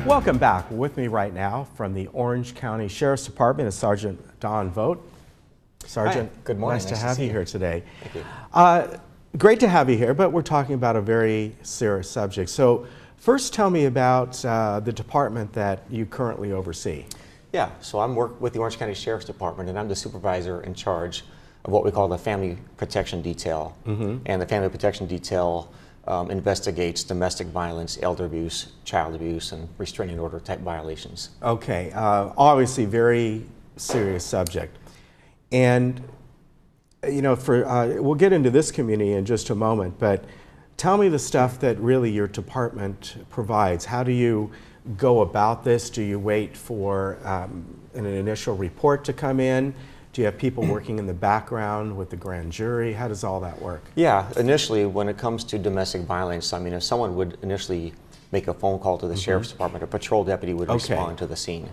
Welcome back. With me right now from the Orange County Sheriff's Department is Sergeant Don Vogt. Sergeant, hi. Good morning. Nice to have you here today. Thank you. Great to have you here, but we're talking about a very serious subject. So first tell me about the department that you currently oversee. Yeah, so I'm work with the Orange County Sheriff's Department, and I'm the supervisor in charge of what we call the Family Protection Detail. And the Family Protection Detail investigates domestic violence, elder abuse, child abuse, and restraining order type violations. Okay, obviously very serious subject. And you know, we'll get into this community in just a moment, but tell me the stuff that really your department provides. How do you go about this? Do you wait for an initial report to come in? Do you have people working in the background with the grand jury? How does all that work? Yeah, initially when it comes to domestic violence, I mean, if someone would initially make a phone call to the Sheriff's Department, a patrol deputy would respond to the scene.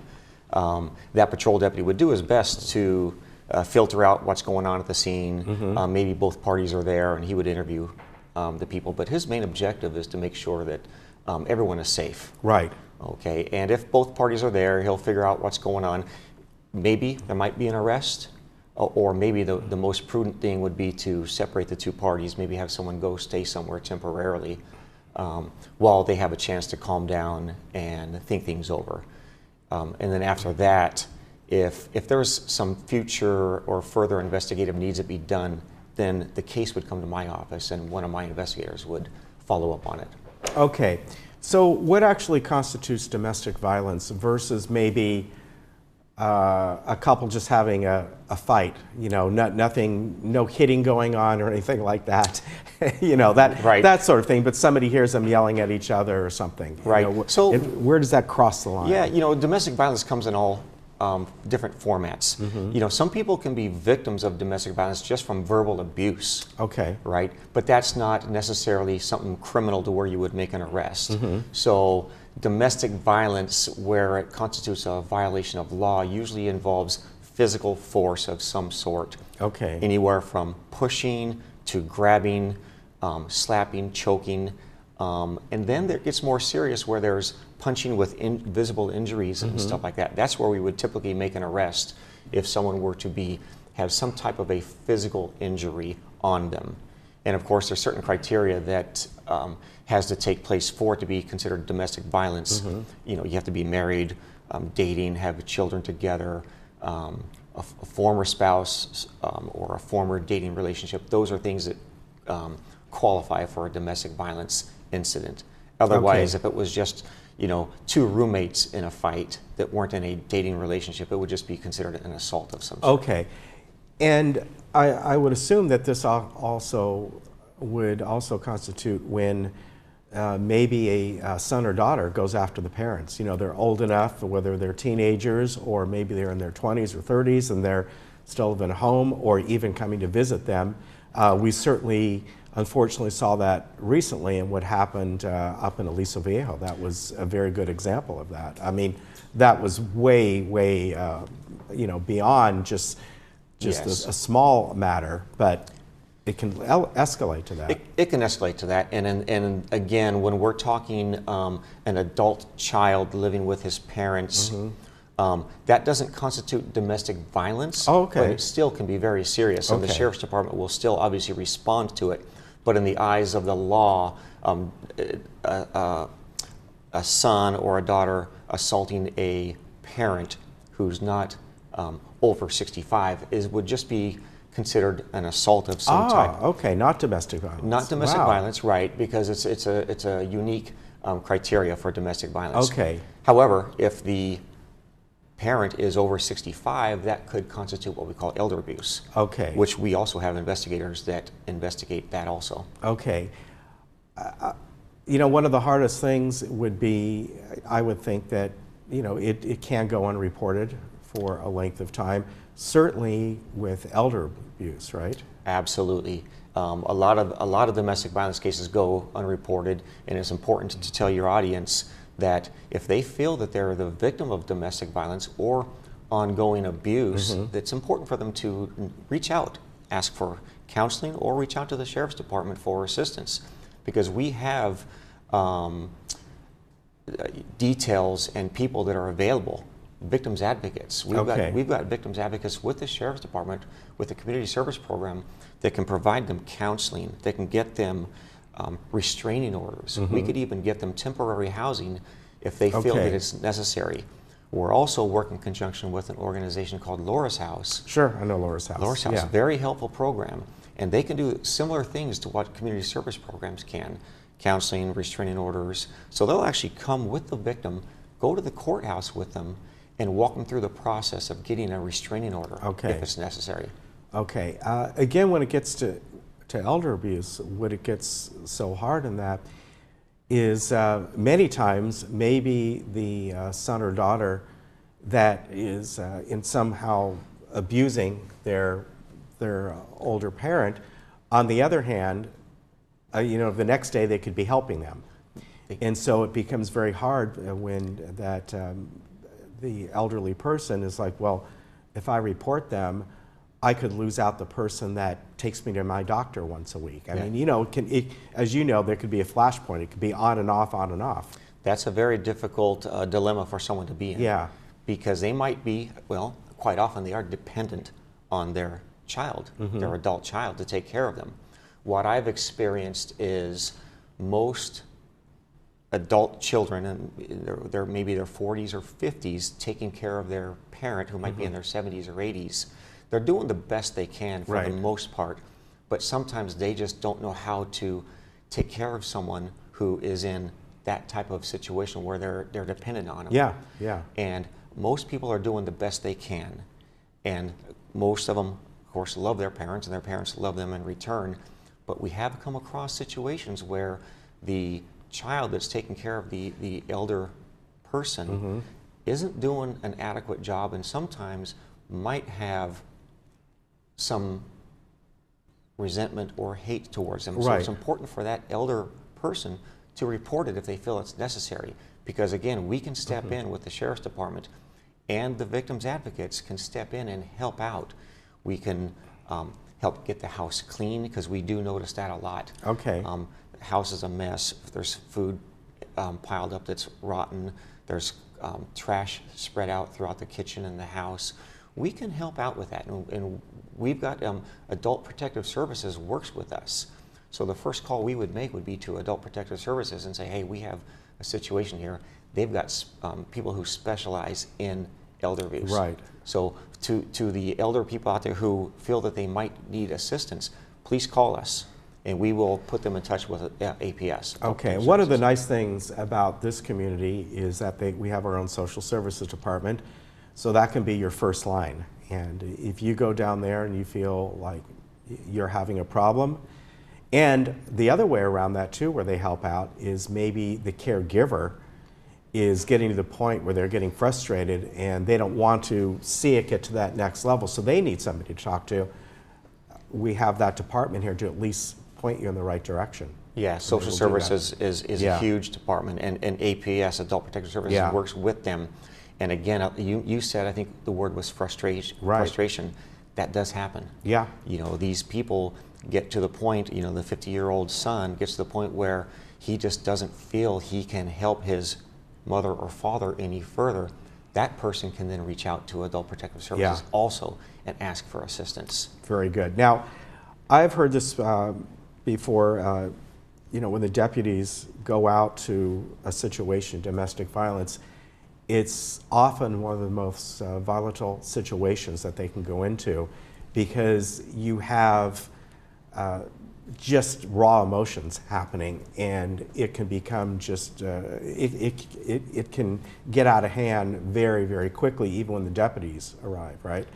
That patrol deputy would do his best to filter out what's going on at the scene. Maybe both parties are there, and he would interview the people. But his main objective is to make sure that everyone is safe. Right. Okay, and if both parties are there, he'll figure out what's going on. Maybe there might be an arrest, or maybe the most prudent thing would be to separate the two parties, maybe have someone go stay somewhere temporarily while they have a chance to calm down and think things over. And then after that, if there's some future or further investigative needs to be done, then the case would come to my office and one of my investigators would follow up on it. Okay, so what actually constitutes domestic violence versus maybe a couple just having a fight, you know, nothing, no hitting going on or anything like that, you know, that sort of thing, but somebody hears them yelling at each other or something. Right. You know, so where does that cross the line? Yeah, you know, domestic violence comes in all different formats. You know, some people can be victims of domestic violence just from verbal abuse. Okay. Right? But that's not necessarily something criminal to where you would make an arrest. So domestic violence, where it constitutes a violation of law, usually involves physical force of some sort. Okay. Anywhere from pushing to grabbing, slapping, choking. And then it gets more serious where there's punching with visible injuries and stuff like that. That's where we would typically make an arrest if someone were to have some type of a physical injury on them. And of course, there's certain criteria that has to take place for it to be considered domestic violence. You know, you have to be married, dating, have children together, a former spouse or a former dating relationship. Those are things that qualify for a domestic violence incident. Otherwise, if it was just, you know, two roommates in a fight that weren't in a dating relationship, it would just be considered an assault of some sort. Okay. And I would assume that this would also constitute when maybe a son or daughter goes after the parents. You know, they're old enough, whether they're teenagers or maybe they're in their 20s or 30s and they're still living at home or even coming to visit them. We certainly, unfortunately, saw that recently in what happened up in Aliso Viejo. That was a very good example of that. I mean, that was way, you know, beyond just a small matter, but it can escalate to that. It can escalate to that, and again, when we're talking an adult child living with his parents, that doesn't constitute domestic violence, but it still can be very serious, and the Sheriff's Department will still obviously respond to it. But in the eyes of the law, a son or a daughter assaulting a parent who's not over 65 would just be considered an assault of some type. Okay, not domestic violence. Not domestic violence, right? Because it's a unique criteria for domestic violence. Okay. However, if the parent is over 65, that could constitute what we call elder abuse. Okay. Which we also have investigators that investigate that also. Okay. You know, one of the hardest things would be, I would think that, you know, it can go unreported for a length of time, certainly with elder abuse, right? Absolutely. A lot of domestic violence cases go unreported, and it's important to tell your audience that if they feel that they're the victim of domestic violence or ongoing abuse, it's important for them to reach out, ask for counseling, or reach out to the Sheriff's Department for assistance, because we have details and people that are available. Victims advocates. We've got victims advocates with the Sheriff's Department, with the Community Service Program, that can provide them counseling, that can get them restraining orders. We could even get them temporary housing if they feel that it's necessary. We're also working in conjunction with an organization called Laura's House. Sure, I know Laura's House. Laura's House, very helpful program. And they can do similar things to what community service programs can. Counseling, restraining orders. So they'll actually come with the victim, go to the courthouse with them, and walk them through the process of getting a restraining order if it's necessary. Okay. Again, when it gets to elder abuse, what it gets so hard in that is many times maybe the son or daughter that is in somehow abusing their older parent. On the other hand, you know, the next day they could be helping them, and so it becomes very hard when that the elderly person is like, well, if I report them, I could lose out the person that takes me to my doctor once a week. I mean, you know, as you know, there could be a flashpoint. It could be on and off, on and off. That's a very difficult dilemma for someone to be in. Yeah. Because they might be, well, quite often they are dependent on their child, their adult child, to take care of them. What I've experienced is most adult children, and they're maybe their 40s or 50s, taking care of their parent who might be in their 70s or 80s. They're doing the best they can for the most part, but sometimes they just don't know how to take care of someone who is in that type of situation where they're dependent on them. Yeah, yeah. And most people are doing the best they can, and most of them, of course, love their parents, and their parents love them in return. But we have come across situations where the child that's taking care of the elder person isn't doing an adequate job, and sometimes might have some resentment or hate towards them. So it's important for that elder person to report it if they feel it's necessary. Because again, we can step in with the Sheriff's Department, and the victims advocates can step in and help out. We can help get the house clean, because we do notice that a lot. The house is a mess. If there's food piled up that's rotten, there's trash spread out throughout the kitchen and the house, we can help out with that. And we've got Adult Protective Services works with us. So the first call we would make would be to Adult Protective Services and say, hey, we have a situation here. They've got people who specialize in elder abuse. So to the elder people out there who feel that they might need assistance, please call us, and we will put them in touch with APS. One of the nice things about this community is that we have our own social services department, so that can be your first line. And if you go down there and you feel like you're having a problem, and the other way around that too, where they help out, is maybe the caregiver is getting to the point where they're getting frustrated and they don't want to see it get to that next level, so they need somebody to talk to. We have that department here to at least point you in the right direction. Yeah, social services is a huge department, and APS, Adult Protective Services, works with them. And again, you said, I think the word was frustration. Frustration. That does happen. Yeah. You know, these people get to the point, you know, the 50-year-old son gets to the point where he just doesn't feel he can help his mother or father any further. That person can then reach out to Adult Protective Services also and ask for assistance. Very good. Now, I've heard this before, you know, when the deputies go out to a situation, domestic violence, it's often one of the most volatile situations that they can go into, because you have just raw emotions happening, and it can become just, it can get out of hand very, very quickly, even when the deputies arrive, right?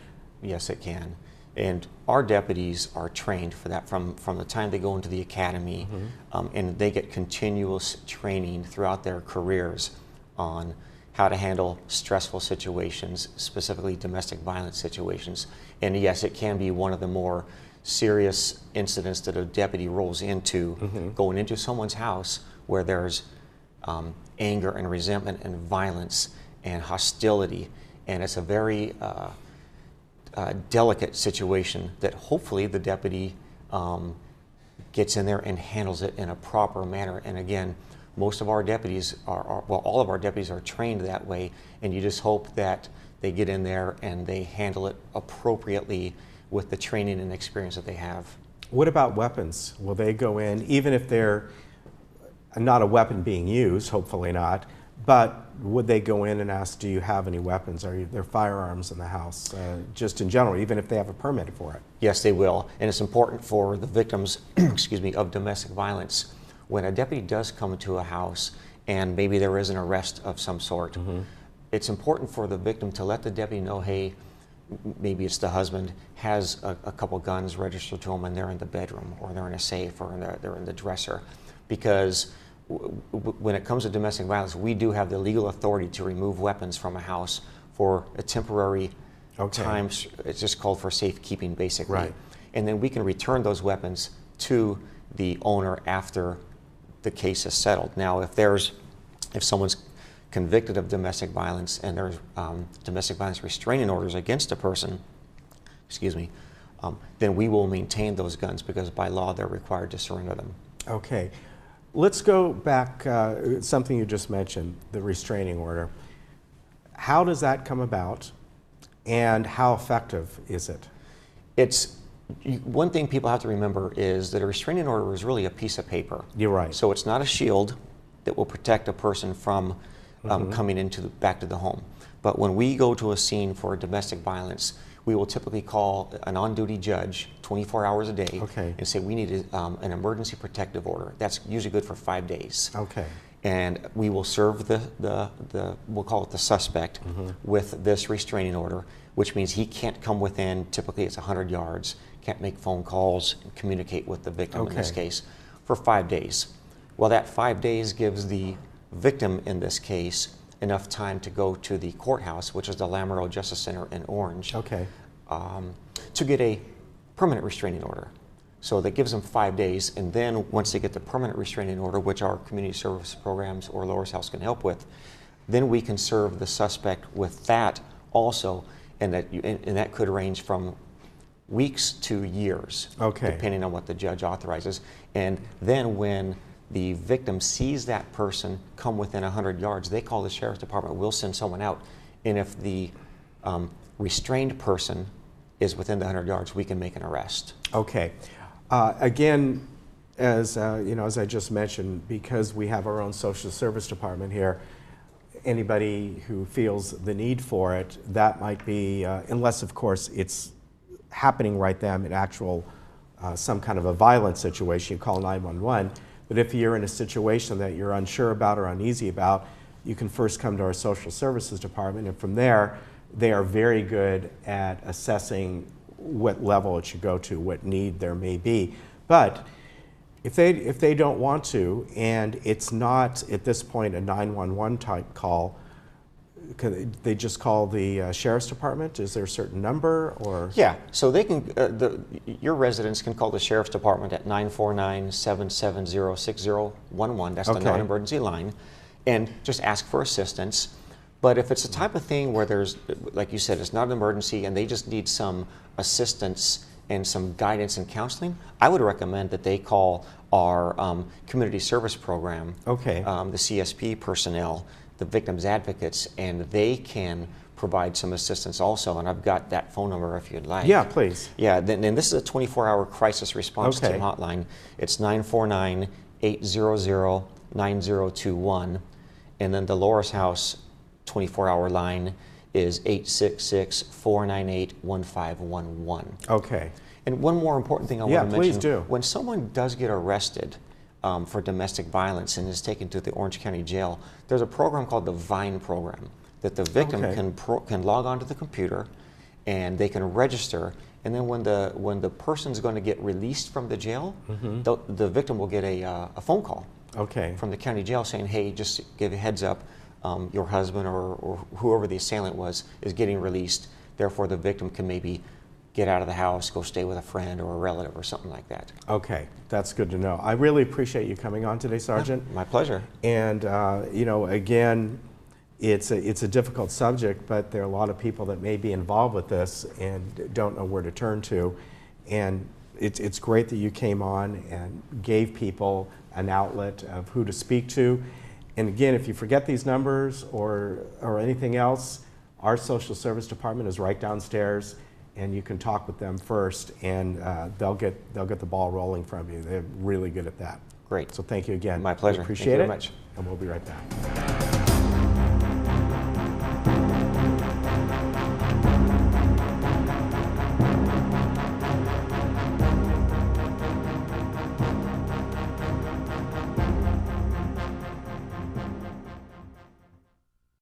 Yes, it can. And our deputies are trained for that from the time they go into the academy, and they get continuous training throughout their careers on how to handle stressful situations, specifically domestic violence situations. And yes, it can be one of the more serious incidents that a deputy rolls into, going into someone's house where there's anger and resentment and violence and hostility. And it's a very delicate situation that hopefully the deputy gets in there and handles it in a proper manner. And again, most of our deputies well, all of our deputies are trained that way, and you just hope that they get in there and they handle it appropriately with the training and experience that they have. What about weapons? Will they go in, even if they're not a weapon being used, hopefully not, but would they go in and ask, do you have any weapons? Are there firearms in the house, just in general, even if they have a permit for it? Yes, they will. And it's important for the victims excuse me, of domestic violence. When a deputy does come into a house and maybe there is an arrest of some sort, it's important for the victim to let the deputy know, hey, maybe it's the husband, has a couple guns registered to him and they're in the bedroom or they're in a safe or they're in the dresser. Because when it comes to domestic violence, we do have the legal authority to remove weapons from a house for a temporary time. It's just called for safekeeping, basically. Right. And then we can return those weapons to the owner after the case is settled. Now, if someone's convicted of domestic violence and there's domestic violence restraining orders against a person, then we will maintain those guns because by law they're required to surrender them. Okay. Let's go back, something you just mentioned, the restraining order. How does that come about and how effective is it? One thing people have to remember is that a restraining order is really a piece of paper. You're right. So it's not a shield that will protect a person from coming back to the home. But when we go to a scene for domestic violence, we will typically call an on-duty judge 24 hours a day and say we need an emergency protective order. That's usually good for 5 days. Okay. And we will serve we'll call it the suspect, with this restraining order, which means he can't come within, typically it's 100 yards, can't make phone calls, and communicate with the victim in this case, for 5 days. Well, that 5 days gives the victim in this case enough time to go to the courthouse, which is the Lamoureux Justice Center in Orange, to get a permanent restraining order. So that gives them 5 days, and then once they get the permanent restraining order, which our community service programs or Lower House can help with, then we can serve the suspect with that also, and that could range from weeks to years, depending on what the judge authorizes. And then when the victim sees that person come within 100 yards, they call the sheriff's department, we'll send someone out. And if the restrained person is within the 100 yards, we can make an arrest. Okay. Again, as as I just mentioned, because we have our own social service department here, anybody who feels the need for it, that might be, unless of course it's happening right then, an actual, some kind of a violent situation, you call 911. But if you're in a situation that you're unsure about or uneasy about, you can first come to our social services department, and from there, they are very good at assessing what level it should go to, what need there may be. But if they don't want to, and it's not at this point a 911 type call, they just call the sheriff's department? Is there a certain number, or? Yeah, so they can. Your residents can call the sheriff's department at 949-770-6011. That's the non-emergency line, and just ask for assistance. But if it's the type of thing where there's, like you said, it's not an emergency and they just need some assistance and some guidance and counseling, I would recommend that they call our community service program, the CSP personnel, the victims advocates, and they can provide some assistance also. And I've got that phone number if you'd like. Yeah, please. Yeah, and this is a 24-hour crisis response team hotline. It's 949-800-9021. And then the Loris House 24-hour line is 866-498-1511. Okay. And one more important thing I want to mention. Please do. When someone does get arrested for domestic violence and is taken to the Orange County Jail, there's a program called the VINE program that the victim can log onto the computer and they can register. And then when the person's going to get released from the jail, the victim will get a phone call from the county jail saying, hey, just give a heads up, your husband or whoever the assailant was is getting released. Therefore, the victim can maybe get out of the house, go stay with a friend or a relative or something like that. Okay, that's good to know. I really appreciate you coming on today, Sergeant. Yeah, my pleasure. And again, it's a difficult subject, but there are a lot of people that may be involved with this and don't know where to turn to. And it's great that you came on and gave people an outlet of who to speak to. And again, if you forget these numbers or anything else, our social service department is right downstairs, and you can talk with them first, and they'll get the ball rolling from you. They're really good at that. Great. So thank you again. My pleasure. We appreciate Thank you it. very much. And we'll be right back.